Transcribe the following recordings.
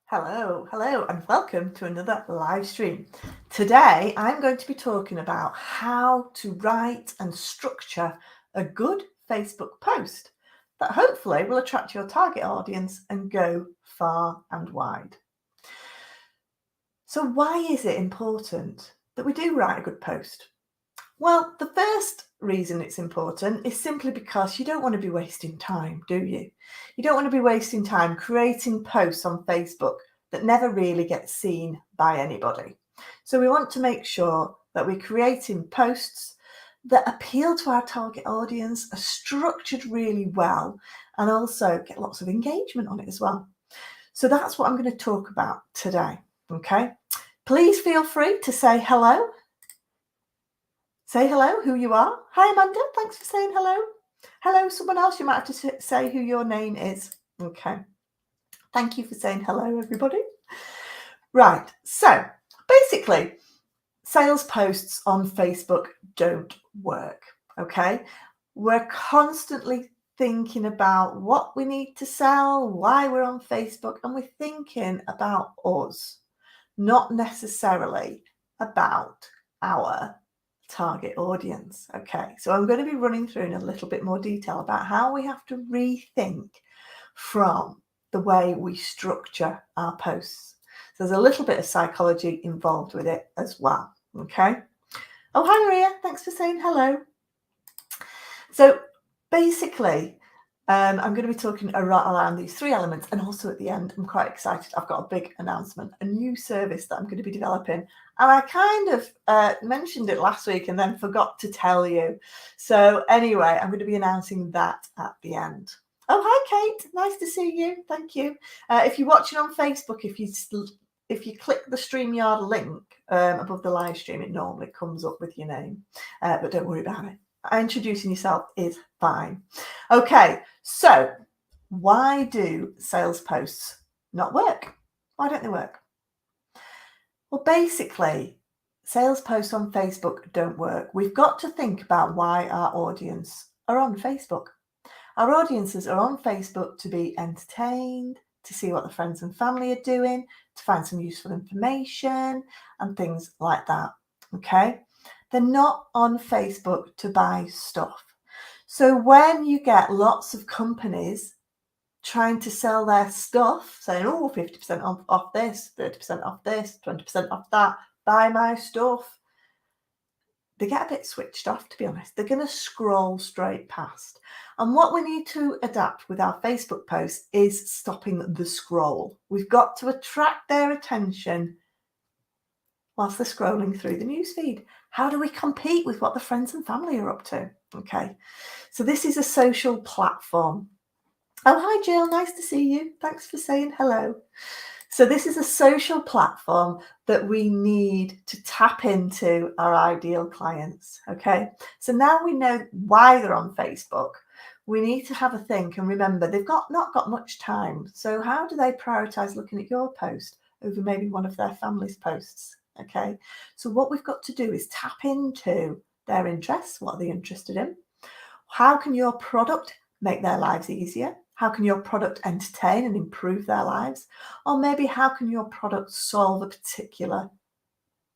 Hello, and welcome to another live stream. Today, I'm going to be talking about how to write and structure a good Facebook post that hopefully will attract your target audience and go far and wide. So, why is it important that we do write a good post? Well, the first reason it's important is simply because you don't want to be wasting time, do you? You don't want to be wasting time creating posts on Facebook that never really get seen by anybody. So we want to make sure that we're creating posts that appeal to our target audience, are structured really well, and also get lots of engagement on it as well. So that's what I'm going to talk about today. Okay. Please feel free to say hello. Say hello, who you are. Hi, Amanda. Thanks for saying hello. Hello, someone else. You might have to say who your name is. Okay. Thank you for saying hello, everybody. Right. So basically, sales posts on Facebook don't work. Okay. We're constantly thinking about what we need to sell, why we're on Facebook, and we're thinking about us, not necessarily about our target audience. Okay, so I'm going to be running through in a little bit more detail about how we have to rethink from the way we structure our posts. So there's a little bit of psychology involved with it as well. Okay. Oh, hi Maria, thanks for saying hello. So basically, I'm going to be talking around these three elements, and also at the end, I'm quite excited. I've got a big announcement, a new service that I'm going to be developing. And I kind of mentioned it last week and then forgot to tell you. So anyway, I'm going to be announcing that at the end. Oh, hi, Kate. Nice to see you. Thank you. If you're watching on Facebook, if you click the StreamYard link above the live stream, it normally comes up with your name, but don't worry about it. Introducing yourself is fine. Okay, so why do sales posts not work? Why don't they work? Well, basically, sales posts on Facebook don't work. We've got to think about why our audience are on Facebook. Our audiences are on Facebook to be entertained, to see what the friends and family are doing, to find some useful information and things like that. Okay. They're not on Facebook to buy stuff. So when you get lots of companies trying to sell their stuff, saying, oh, 50% off this, 30% off this, 20% off that, buy my stuff, they get a bit switched off, to be honest. They're going to scroll straight past. And what we need to adapt with our Facebook posts is stopping the scroll. We've got to attract their attention whilst they're scrolling through the newsfeed. How do we compete with what the friends and family are up to? Okay, so this is a social platform. Oh, hi, Jill. Nice to see you. Thanks for saying hello. So this is a social platform that we need to tap into our ideal clients. Okay, so now we know why they're on Facebook. We need to have a think and remember they've not got much time. So how do they prioritize looking at your post over maybe one of their family's posts? Okay, so what we've got to do is tap into their interests. What are they interested in? How can your product make their lives easier? How can your product entertain and improve their lives? Or maybe how can your product solve a particular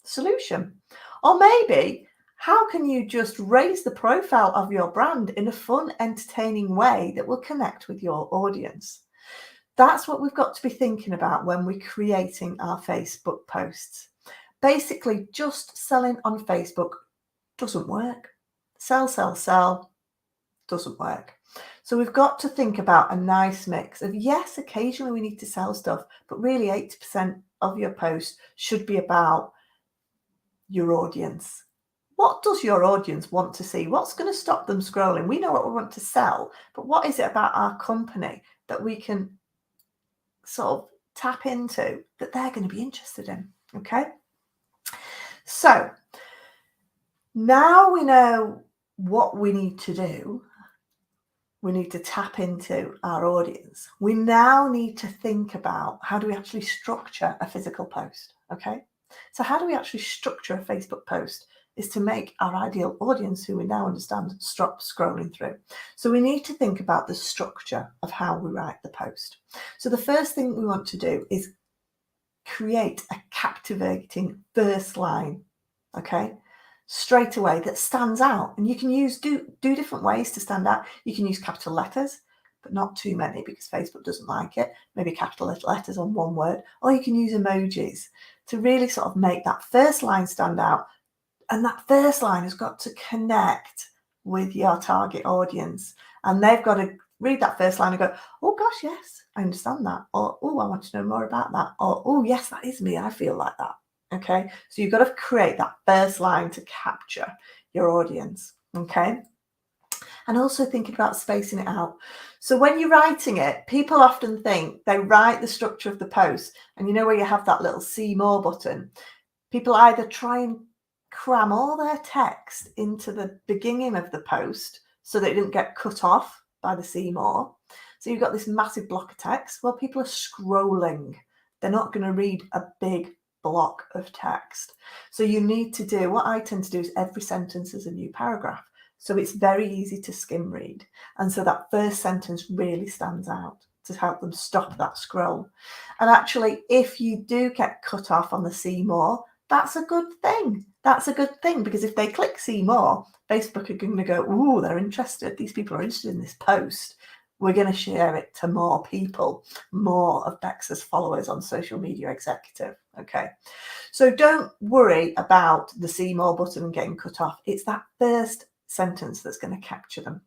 solution? Or maybe how can you just raise the profile of your brand in a fun, entertaining way that will connect with your audience? That's what we've got to be thinking about when we're creating our Facebook posts. Basically, just selling on Facebook doesn't work. Sell doesn't work. So we've got to think about a nice mix of, yes, occasionally we need to sell stuff, but really 80% of your post should be about your audience. What does your audience want to see? What's going to stop them scrolling? We know what we want to sell, but what is it about our company that we can sort of tap into that they're going to be interested in? Okay. So now we know what we need to do. We need to tap into our audience. We now need to think about how do we actually structure a physical post, okay? So how do we actually structure a Facebook post is to make our ideal audience, who we now understand, stop scrolling through. So we need to think about the structure of how we write the post. So the first thing we want to do is create a captivating first line, okay, straight away that stands out. And you can do different ways to stand out. You can use capital letters, but not too many because Facebook doesn't like it. Maybe capital letters on one word, or you can use emojis to really sort of make that first line stand out. And that first line has got to connect with your target audience. And they've got to read that first line and go, oh gosh, yes, I understand that. Or, oh, I want to know more about that. Or, oh, yes, that is me. I feel like that. Okay. So you've got to create that first line to capture your audience. Okay. And also thinking about spacing it out. So when you're writing it, people often think they write the structure of the post. And you know where you have that little see more button? People either try and cram all their text into the beginning of the post so that it didn't get cut off by the see more. So you've got this massive block of text. Well, people are scrolling. They're not going to read a big block of text. So you need to do, what I tend to do is every sentence is a new paragraph. So it's very easy to skim read. And so that first sentence really stands out to help them stop that scroll. And actually, if you do get cut off on the see more, that's a good thing. That's a good thing, because if they click see more, Facebook are going to go, ooh, they're interested. These people are interested in this post. We're going to share it to more people, more of Bex's followers on Social Media Executive. Okay. So don't worry about the see more button getting cut off. It's that first sentence that's going to capture them.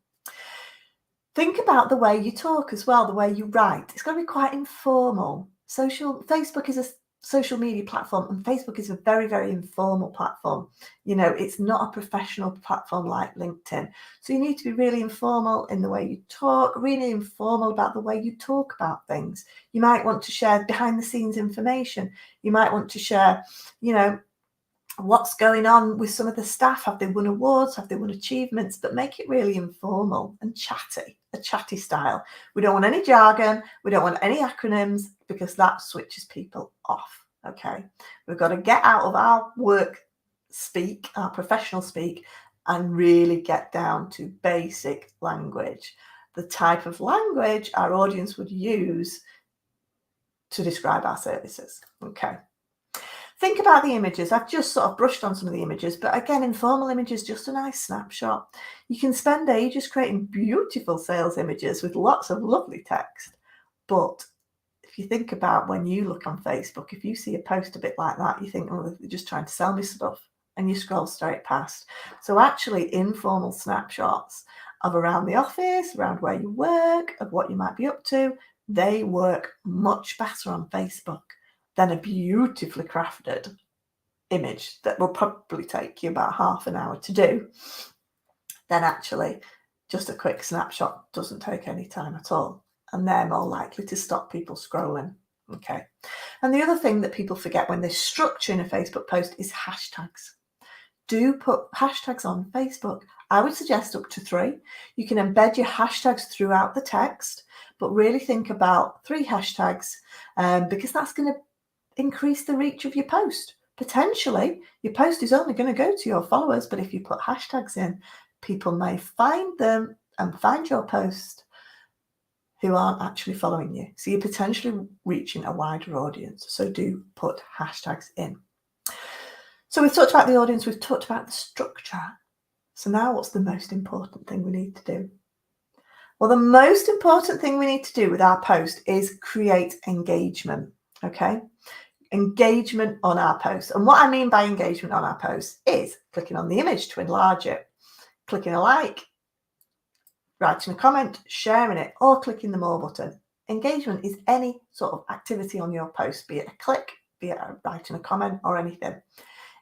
Think about the way you talk as well, the way you write. It's going to be quite informal. Facebook is a social media platform, and Facebook is a very, very informal platform. You know, it's not a professional platform like LinkedIn. So you need to be really informal in the way you talk, really informal about the way you talk about things. You might want to share behind the scenes information. You might want to share, you know, what's going on with some of the staff. Have they won awards? Have they won achievements? But make it really informal and chatty, a chatty style. We don't want any jargon. We don't want any acronyms, because that switches people off. Okay. We've got to get out of our work speak, our professional speak, and really get down to basic language, the type of language our audience would use to describe our services. Okay. Think about the images. I've just sort of brushed on some of the images, but again, informal images, just a nice snapshot. You can spend ages creating beautiful sales images with lots of lovely text. But if you think about when you look on Facebook, if you see a post a bit like that, you think, oh, they're just trying to sell me stuff, and you scroll straight past. So actually, informal snapshots of around the office, around where you work, of what you might be up to, they work much better on Facebook than a beautifully crafted image that will probably take you about half an hour to do. Then actually, just a quick snapshot doesn't take any time at all. And they're more likely to stop people scrolling. Okay. And the other thing that people forget when they're structuring a Facebook post is hashtags. Do put hashtags on Facebook. I would suggest up to 3. You can embed your hashtags throughout the text, but really think about 3 hashtags, because that's going to increase the reach of your post. Potentially, your post is only going to go to your followers, but if you put hashtags in, people may find them and find your post who aren't actually following you. So you're potentially reaching a wider audience. So do put hashtags in. So we've talked about the audience, we've talked about the structure. So now what's the most important thing we need to do? Well, the most important thing we need to do with our post is create engagement. Okay. Engagement on our post. And what I mean by engagement on our post is clicking on the image to enlarge it, clicking a like, writing a comment, sharing it, or clicking the more button. Engagement is any sort of activity on your post, be it a click, be it writing a comment, or anything.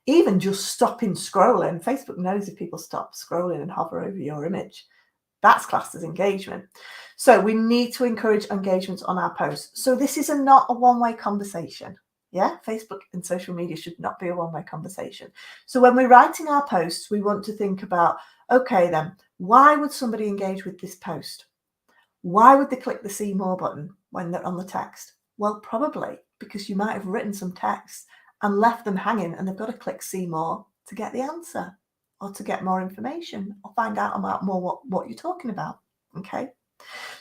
Even just stopping scrolling. Facebook knows if people stop scrolling and hover over your image. That's classed as engagement. So we need to encourage engagement on our posts. So this is not a one-way conversation. Yeah, Facebook and social media should not be a one-way conversation. So when we're writing our posts, we want to think about, okay, then, why would somebody engage with this post? Why would they click the see more button when they're on the text? Well, probably because you might have written some text and left them hanging, and they've got to click see more to get the answer, or to get more information, or find out about more what you're talking about. Okay.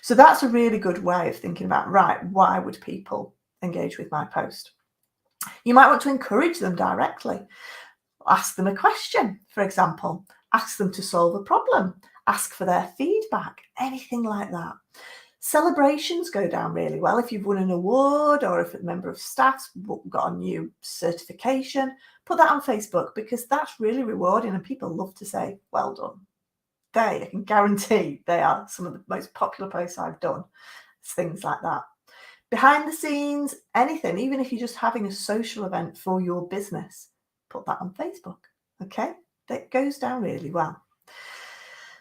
So that's a really good way of thinking about, right, why would people engage with my post? You might want to encourage them directly. Ask them a question, for example. Ask them to solve a problem. Ask for their feedback, anything like that. Celebrations go down really well. If you've won an award or if a member of staff's got a new certification, put that on Facebook because that's really rewarding and people love to say, well done. I can guarantee they are some of the most popular posts I've done. It's things like that. Behind the scenes, anything, even if you're just having a social event for your business, put that on Facebook. Okay, that goes down really well.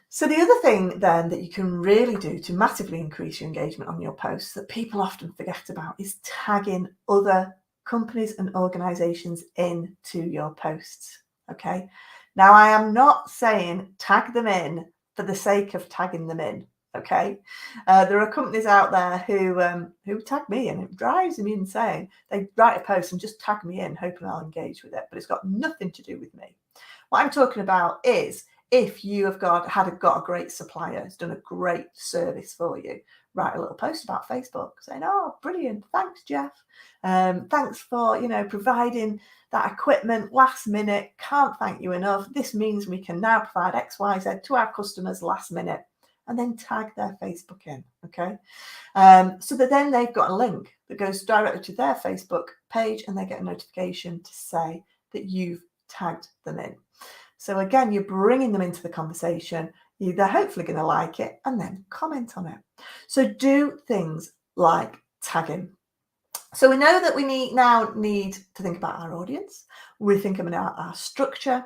So the other thing then that you can really do to massively increase your engagement on your posts that people often forget about is tagging other companies and organizations into your posts. Okay. Now I am not saying tag them in for the sake of tagging them in. Okay. There are companies out there who tag me in. It drives me insane. They write a post and just tag me in, hoping I'll engage with it, but it's got nothing to do with me. What I'm talking about is if you have got a great supplier who's done a great service for you, write a little post about Facebook saying, oh, brilliant. Thanks, Jeff. Thanks for, providing that equipment last minute. Can't thank you enough. This means we can now provide X, Y, Z to our customers last minute. And then tag their Facebook in, okay? So that then they've got a link that goes directly to their Facebook page and they get a notification to say that you've tagged them in. So again, you're bringing them into the conversation. They're hopefully going to like it and then comment on it. So do things like tagging. So we know that we now need to think about our audience. We're thinking about our structure,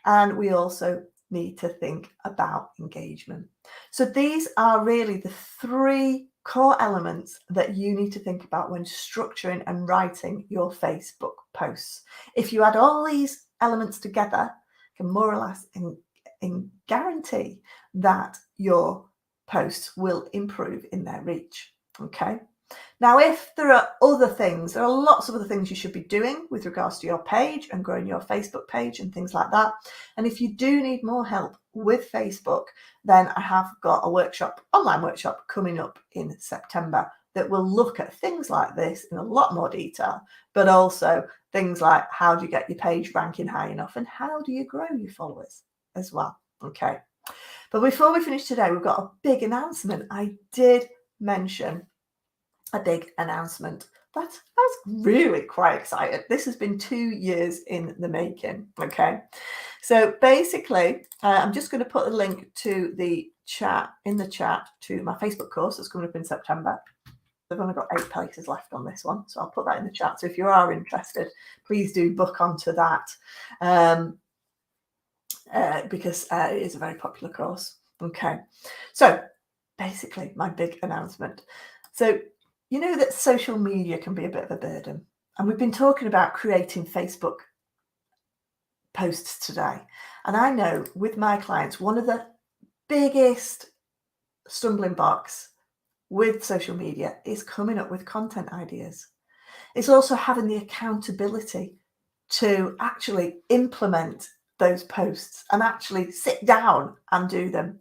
and we also need to think about engagement. So these are really the three core elements that you need to think about when structuring and writing your Facebook posts. If you add all these elements together, you can more or less guarantee that your posts will improve in their reach. Okay. Now, if there are other things, there are lots of other things you should be doing with regards to your page and growing your Facebook page and things like that. And if you do need more help with Facebook, then I have got a online workshop coming up in September that will look at things like this in a lot more detail, but also things like how do you get your page ranking high enough and how do you grow your followers as well. Okay. But before we finish today, we've got a big announcement. I did mention a big announcement that I was really quite excited. This has been 2 years in the making. Okay. So basically, I'm just going to put a link to the chat to my Facebook course that's coming up in September. I've only got 8 places left on this one, so I'll put that in the chat. So if you are interested, please do book onto that because it is a very popular course. Okay. So basically, my big announcement. So you know that social media can be a bit of a burden. And we've been talking about creating Facebook posts today. And I know with my clients, one of the biggest stumbling blocks with social media is coming up with content ideas. It's also having the accountability to actually implement those posts and actually sit down and do them.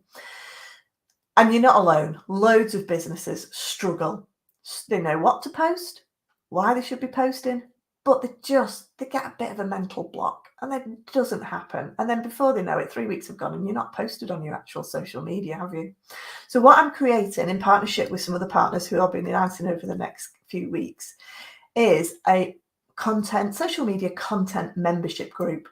And you're not alone. Loads of businesses struggle. They know what to post, why they should be posting, but they get a bit of a mental block and then it doesn't happen. And then before they know it, 3 weeks have gone and you're not posted on your actual social media, have you? So what I'm creating in partnership with some other partners who I'll be announcing over the next few weeks is a social media content membership group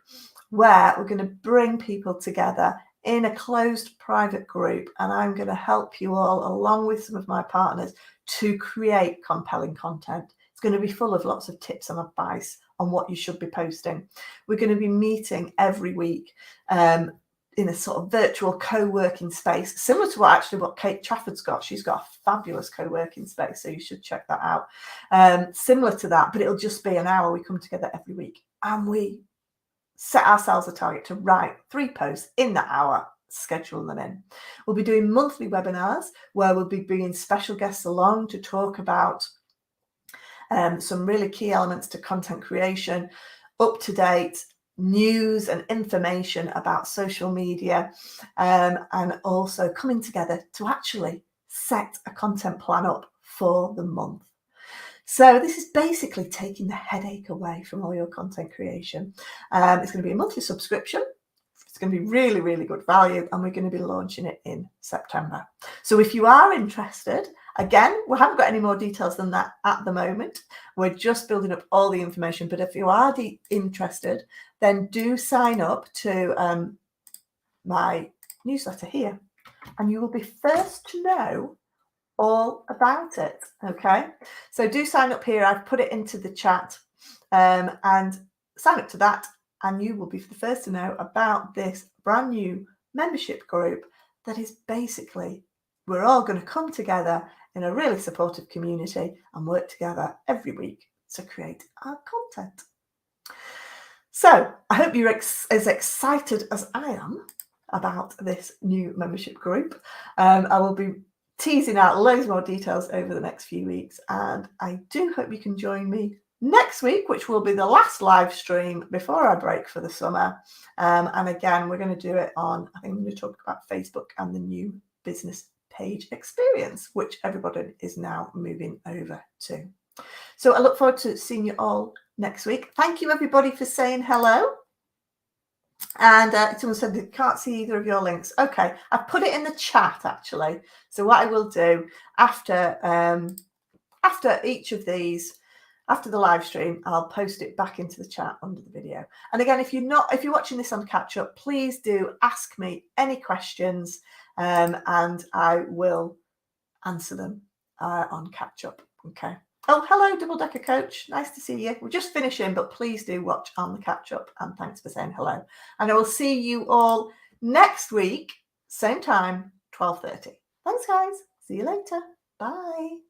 where we're going to bring people together in a closed private group, and I'm going to help you all along with some of my partners to create compelling content. It's going to be full of lots of tips and advice on what you should be posting. We're going to be meeting every week in a sort of virtual co-working space, similar to what Kate Trafford's got. She's got a fabulous co-working space, so you should check that out. Similar to that, but it'll just be an hour. We come together every week and we set ourselves a target to write 3 posts in that hour, schedule them in. We'll be doing monthly webinars where we'll be bringing special guests along to talk about some really key elements to content creation, up-to-date news and information about social media, and also coming together to actually set a content plan up for the month. So this is basically taking the headache away from all your content creation. It's going to be a monthly subscription. It's going to be really, really good value, and we're going to be launching it in September. So if you are interested, again, we haven't got any more details than that at the moment. We're just building up all the information. But if you are interested, then do sign up to my newsletter here, and you will be first to know all about it. Okay, so do sign up here. I've put it into the chat, and sign up to that, and you will be the first to know about this brand new membership group that is basically, we're all going to come together in a really supportive community and work together every week to create our content. So I hope you're as excited as I am about this new membership group. I will be teasing out loads more details over the next few weeks, and I do hope you can join me next week, which will be the last live stream before I break for the summer. And again, we're going to do it on, I think I'm going to talk about Facebook and the new business page experience, which everybody is now moving over to. So I look forward to seeing you all next week. Thank you everybody for saying hello. And someone said they can't see either of your links. Okay, I've put it in the chat actually. So what I will do after each of these, after the live stream, I'll post it back into the chat under the video. And again, if you're watching this on catch up, please do ask me any questions, and I will answer them on catch up. Okay. Oh, hello, Double Decker Coach. Nice to see you. We're just finishing, but please do watch on the catch up. And thanks for saying hello. And I will see you all next week, same time, 12:30. Thanks, guys. See you later. Bye.